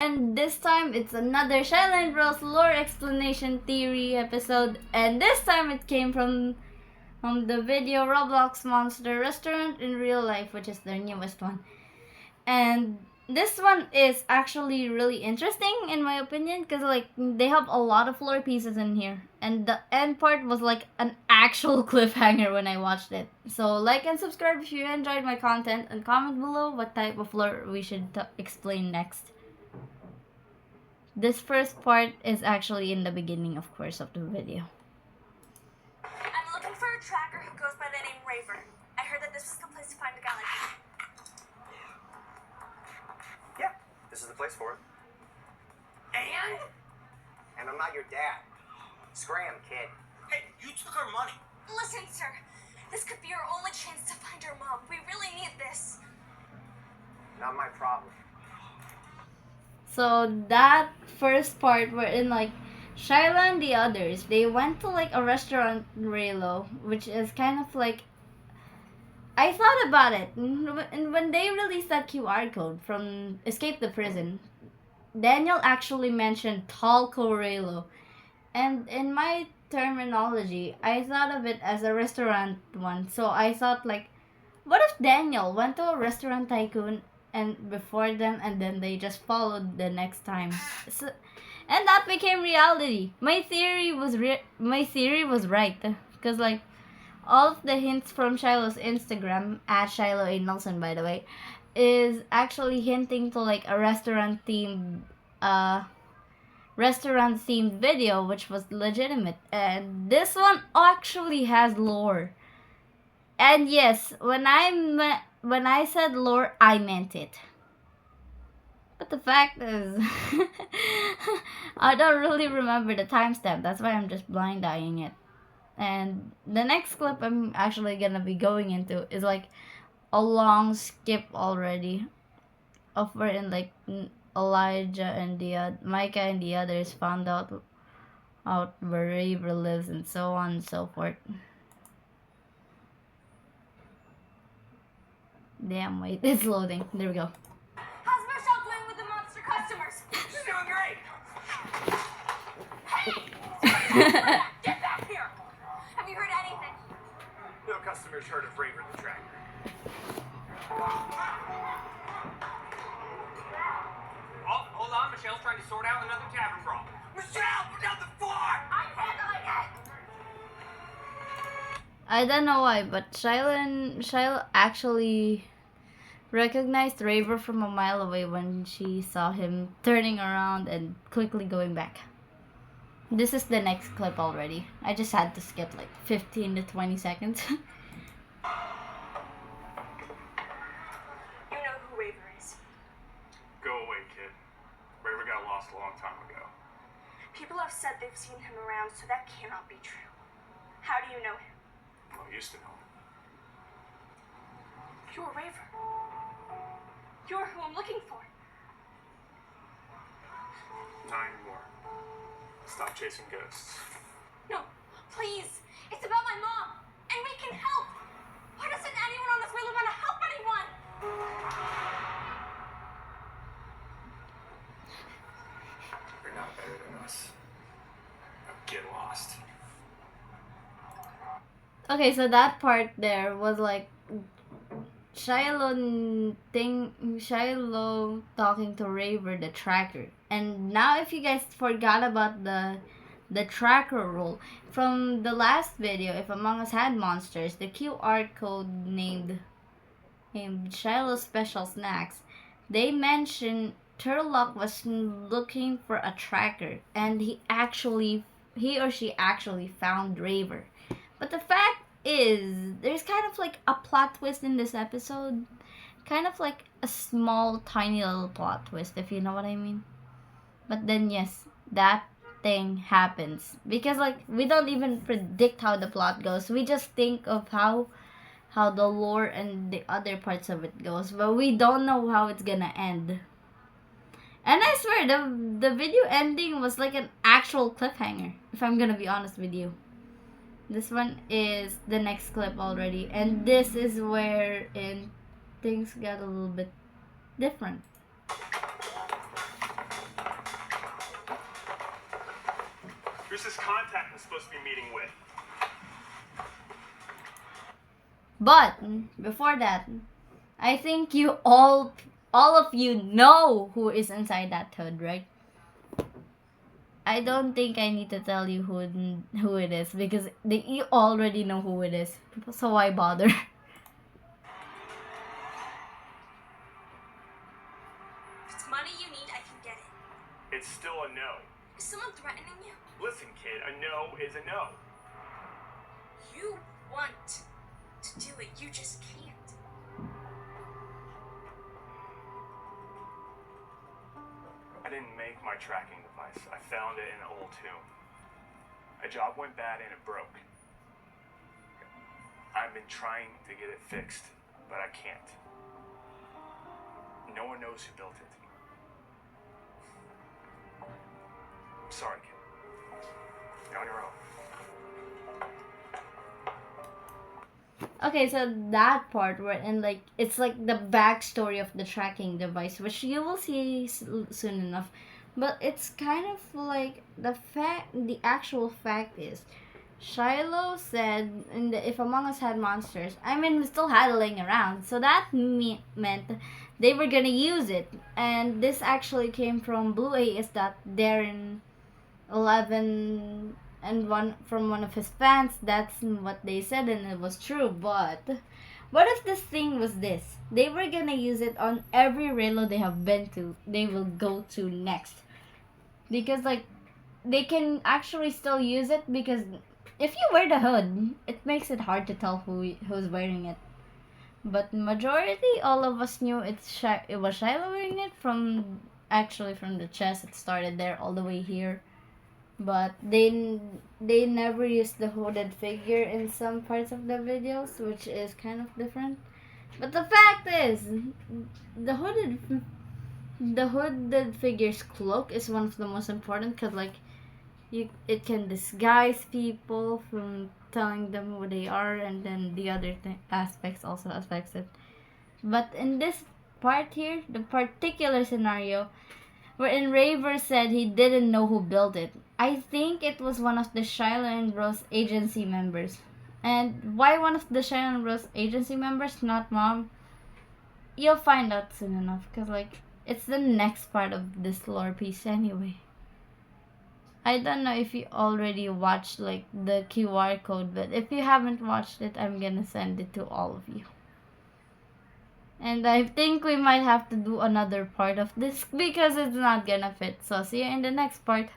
And this time it's another Shiloh and Rose lore explanation theory episode, and this time it came from the video Roblox Monster Restaurant in Real Life, which is their newest one. And this one is actually really interesting in my opinion, because like they have a lot of lore pieces in here, and the end part was like an actual cliffhanger when I watched it. So like and subscribe if you enjoyed my content, and comment below what type of lore we should explain next. This first part is actually in the beginning, of course, of the video. I'm looking for a tracker who goes by the name Raver. I heard that this is the place to find a guy like him. Yeah, this is the place for it. And I'm not your dad. Scram, kid. Hey, you took our money. Listen, sir. This could be our only chance to find our mom. We really need this. Not my problem. So that first part wherein like Shiloh and the others, they went to like a restaurant in Raylo, which is kind of like, I thought about it, and when they released that QR code from Escape the Prison, Daniel actually mentioned Talco Raylo, and in my terminology, I thought of it as a restaurant one. So I thought like, what if Daniel went to a restaurant tycoon and before them, and then they just followed the next time, so, and that became reality. My theory was right, because like all of the hints from Shiloh's Instagram at Shiloh A. Nelson, by the way, is actually hinting to like a restaurant themed video, which was legitimate, and this one actually has lore. And yes, when I said lore, I meant it. But the fact is, I don't really remember the timestamp. That's why I'm just blind eyeing it. And the next clip I'm actually gonna be going into is like a long skip already, of wherein like Elijah and Micah and the others found out where Raver lives and so on and so forth. Damn, wait, it's loading. There we go. How's Michelle doing with the monster customers? She's doing great. Hey! Get back here! Have you heard anything? No customers heard of Raver the Tracker. Oh, hold on. Michelle's trying to sort out another tavern brawl. Michelle, put down the floor! I'm handling it! I don't know why, but Shiloh actually recognized Raver from a mile away when she saw him turning around and quickly going back. This is the next clip already. I just had to skip like 15 to 20 seconds. You know who Raver is. Go away, kid. Raver got lost a long time ago. People have said they've seen him around, so that cannot be true. How do you know him? Well, I used to know him. You're Raver. You're who I'm looking for. Not anymore. Stop chasing ghosts. No, please. It's about my mom, and we can help. Why doesn't anyone on this really want to help anyone? You're not better than us. Now get lost. Okay, so that part there was like Shiloh talking to Raver the tracker. And now if you guys forgot about the tracker rule from the last video, if Among Us had monsters, the QR code named Shiloh Special Snacks, they mentioned Turlock was looking for a tracker, and he or she actually found Raver. But the fact is, there's kind of like a plot twist in this episode. Kind of like a small, tiny little plot twist, if you know what I mean. But then yes, that thing happens. Because like, we don't even predict how the plot goes. We just think of how the lore and the other parts of it goes. But we don't know how it's gonna end. And I swear, the video ending was like an actual cliffhanger, if I'm gonna be honest with you. This one is the next clip already, and this is where things got a little bit different. Who's this contact I'm supposed to be meeting with? But before that, I think you all of you know who is inside that hood, right? I don't think I need to tell you who it is because you already know who it is. So why bother? If it's money you need, I can get it. It's still a no. Is someone threatening you? Listen, kid, a no is a no. You want to do it, you just can't. I didn't make my tracking device. I found it in an old tomb. A job went bad and it broke. I've been trying to get it fixed, but I can't. No one knows who built it. I'm sorry, kid. You're on your own. Okay, so that part where in like it's like the backstory of the tracking device, which you will see soon enough, but it's kind of like the actual fact is, Shiloh said in the if Among Us had monsters, I mean we still had it laying around, so that meant they were gonna use it, and this actually came from Blue A is that Darren 11 and one of his fans, that's what they said and it was true. But what if this thing was this, they were gonna use it on every Relo they have been to, they will go to next, because like they can actually still use it, because if you wear the hood it makes it hard to tell who's wearing it. But majority all of us knew it was Shiloh wearing it from the chest. It started there all the way here, but they never used the hooded figure in some parts of the videos, which is kind of different. But the fact is, the hooded figure's cloak is one of the most important, because like it can disguise people from telling them who they are, and then the other aspects also affects it. But in this part here, the particular scenario wherein Raver said he didn't know who built it, I think it was one of the Shiloh and Rose agency members. And why one of the Shiloh and Rose agency members, not Mom? You'll find out soon enough, because like it's the next part of this lore piece anyway. I don't know if you already watched like the QR code, but if you haven't watched it, I'm gonna send it to all of you. And I think we might have to do another part of this because it's not gonna fit. So see you in the next part.